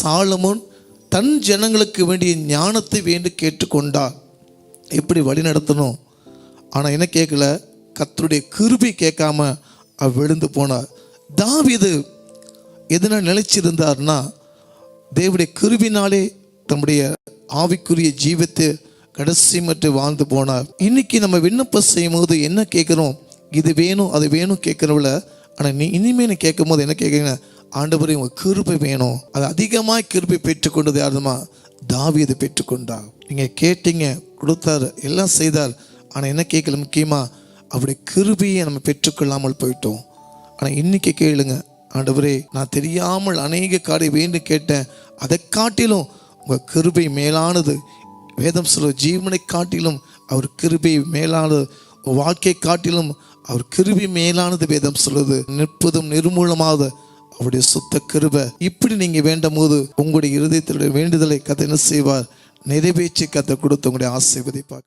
Solomon தன் ஜனங்களுக்கு வேண்டிய ஞானத்தை வேண்டி கேட்டுக்கொண்டார், எப்படி வழி நடத்தணும். ஆனால் என்ன கேட்கல, கர்த்தருடைய கிருபை கேட்காம அவர் விழுந்து போனார். தாவீது எதனால் நிலைச்சிருந்தார்னா, தேவனுடைய கிருபினாலே தம்முடைய ஆவிக்குரிய ஜீவத்தை கடைசி மட்டும் வாழ்ந்து போனார். இன்னைக்கு நம்ம விண்ணப்பம் செய்யும் போது என்ன கேட்குறோம், இது வேணும் அது வேணும் கேட்குறவள. ஆனால் நீ இனிமேல் கேட்கும் போது என்ன கேட்குறீங்க, ஆண்டவரே உங்கள் கிருபை வேணும். அது அதிகமாக கிருபை பெற்றுக்கொண்டது யாருமா, தாவீது பெற்றுக்கொண்டார். நீங்கள் கேட்டீங்க, கொடுத்தார், எல்லாம் செய்தார். ஆனால் என்ன கேட்கல, முக்கியமாக அவருடைய கிருபையை நம்ம பெற்றுக்கொள்ளாமல் போயிட்டோம். ஆனால் இன்னைக்கு கேளுங்க, ஆண்டவரே நான் தெரியாமல் அநேக காரியம் வேண்டும் கேட்டேன், அதை காட்டிலும் உங்கள் கிருபை மேலானது. வேதம் சொல்ல ஜீவனை காட்டிலும் அவர் கிருபை மேலானது, வாழ்க்கை காட்டிலும் அவர் கிருபை மேலானது. வேதம் சொல்லுது நிற்பதும் நிர்மூலமாவது அவருடைய சுத்த கிருபை. இப்படி நீங்க வேண்டும் போது உங்களுடைய இருதயத்தினுடைய வேண்டுதலை கர்த்தர் என்ன செய்வார், நிறைவேற்றி கர்த்தர் கொடுத்து உங்களுடைய ஆசீர்வதிப்பார்.